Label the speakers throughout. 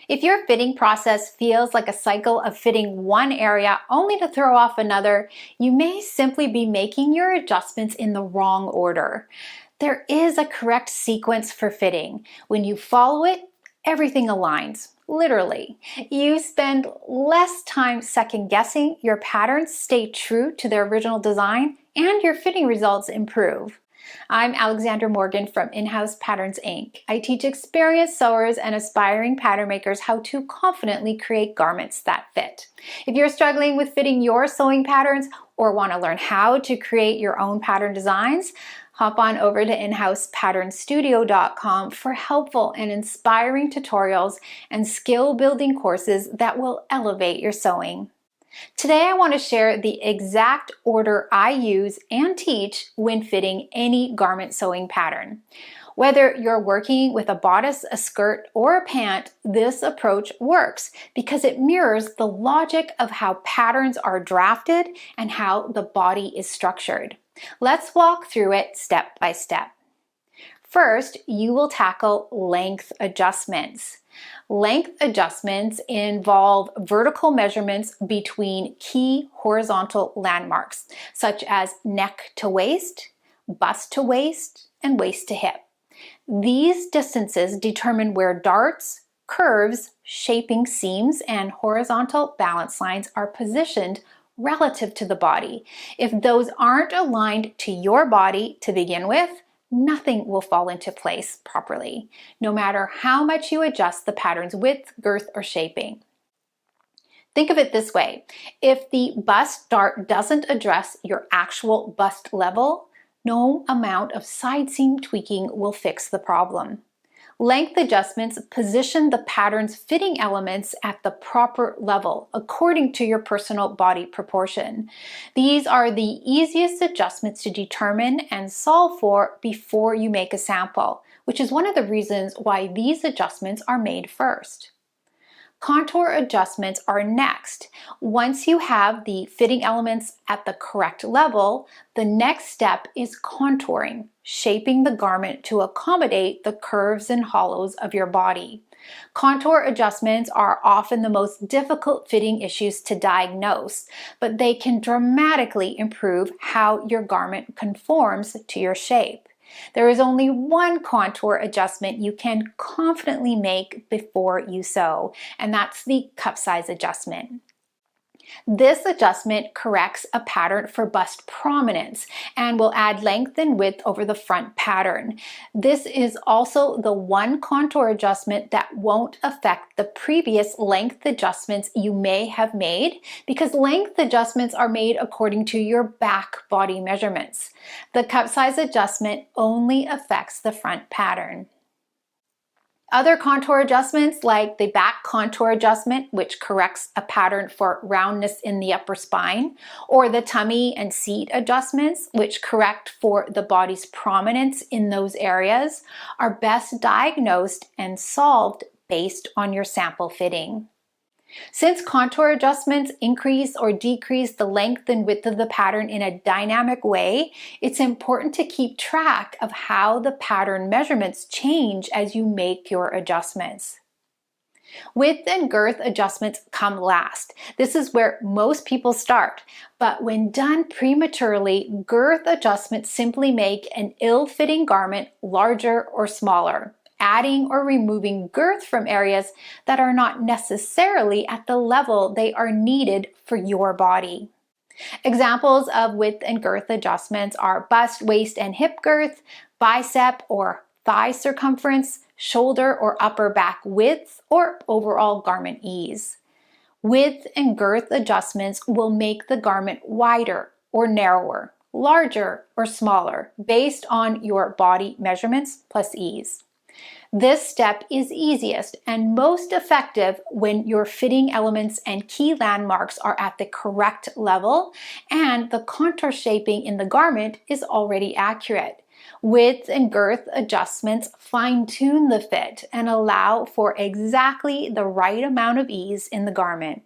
Speaker 1: If your fitting process feels like a cycle of fitting one area only to throw off another, you may simply be making your adjustments in the wrong order. There is a correct sequence for fitting. When you follow it, everything aligns. Literally. You spend less time second guessing, your patterns stay true to their original design, and your fitting results improve. I'm Alexandra Morgan from In-House Patterns Inc. I teach experienced sewers and aspiring pattern makers how to confidently create garments that fit. If you're struggling with fitting your sewing patterns or want to learn how to create your own pattern designs, hop on over to inhousepatternstudio.com for helpful and inspiring tutorials and skill-building courses that will elevate your sewing. Today I want to share the exact order I use and teach when fitting any garment sewing pattern. Whether you're working with a bodice, a skirt, or a pant, this approach works because it mirrors the logic of how patterns are drafted and how the body is structured. Let's walk through it step by step. First, you will tackle length adjustments. Length adjustments involve vertical measurements between key horizontal landmarks, such as neck to waist, bust to waist, and waist to hip. These distances determine where darts, curves, shaping seams, and horizontal balance lines are positioned relative to the body. If those aren't aligned to your body to begin with, nothing will fall into place properly, no matter how much you adjust the pattern's width, girth, or shaping. Think of it this way. If the bust dart doesn't address your actual bust level, no amount of side seam tweaking will fix the problem. Length adjustments position the pattern's fitting elements at the proper level according to your personal body proportion. These are the easiest adjustments to determine and solve for before you make a sample, which is one of the reasons why these adjustments are made first. Contour adjustments are next. Once you have the fitting elements at the correct level, the next step is contouring, shaping the garment to accommodate the curves and hollows of your body. Contour adjustments are often the most difficult fitting issues to diagnose, but they can dramatically improve how your garment conforms to your shape. There is only one contour adjustment you can confidently make before you sew, and that's the cup size adjustment. This adjustment corrects a pattern for bust prominence and will add length and width over the front pattern. This is also the one contour adjustment that won't affect the previous length adjustments you may have made, because length adjustments are made according to your back body measurements. The cup size adjustment only affects the front pattern. Other contour adjustments, like the back contour adjustment, which corrects a pattern for roundness in the upper spine, or the tummy and seat adjustments, which correct for the body's prominence in those areas, are best diagnosed and solved based on your sample fitting. Since contour adjustments increase or decrease the length and width of the pattern in a dynamic way, it's important to keep track of how the pattern measurements change as you make your adjustments. Width and girth adjustments come last. This is where most people start, but when done prematurely, girth adjustments simply make an ill-fitting garment larger or smaller, adding or removing girth from areas that are not necessarily at the level they are needed for your body. Examples of width and girth adjustments are bust, waist, and hip girth, bicep or thigh circumference, shoulder or upper back width, or overall garment ease. Width and girth adjustments will make the garment wider or narrower, larger or smaller, based on your body measurements plus ease. This step is easiest and most effective when your fitting elements and key landmarks are at the correct level and the contour shaping in the garment is already accurate. Width and girth adjustments fine-tune the fit and allow for exactly the right amount of ease in the garment.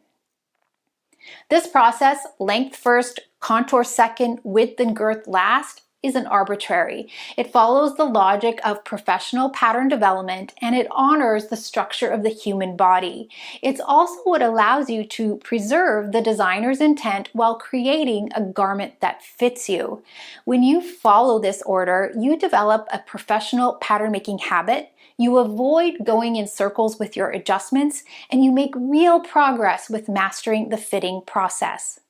Speaker 1: This process, length first, contour second, width and girth last, isn't arbitrary. It follows the logic of professional pattern development, and it honors the structure of the human body. It's also what allows you to preserve the designer's intent while creating a garment that fits you. When you follow this order, you develop a professional pattern making habit. You avoid going in circles with your adjustments, and you make real progress with mastering the fitting process.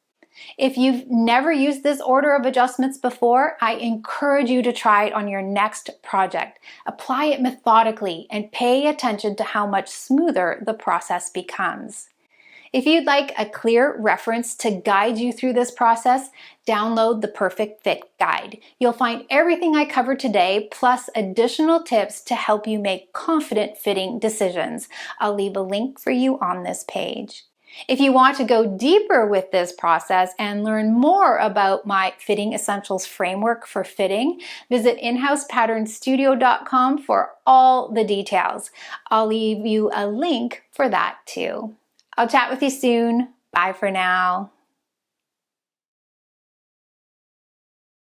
Speaker 1: If you've never used this order of adjustments before, I encourage you to try it on your next project. Apply it methodically and pay attention to how much smoother the process becomes. If you'd like a clear reference to guide you through this process, download the Perfect Fit Guide. You'll find everything I covered today, plus additional tips to help you make confident fitting decisions. I'll leave a link for you on this page. If you want to go deeper with this process and learn more about my Fitting Essentials framework for fitting, visit inhousepatternstudio.com for all the details. I'll leave you a link for that too. I'll chat with you soon. Bye for now.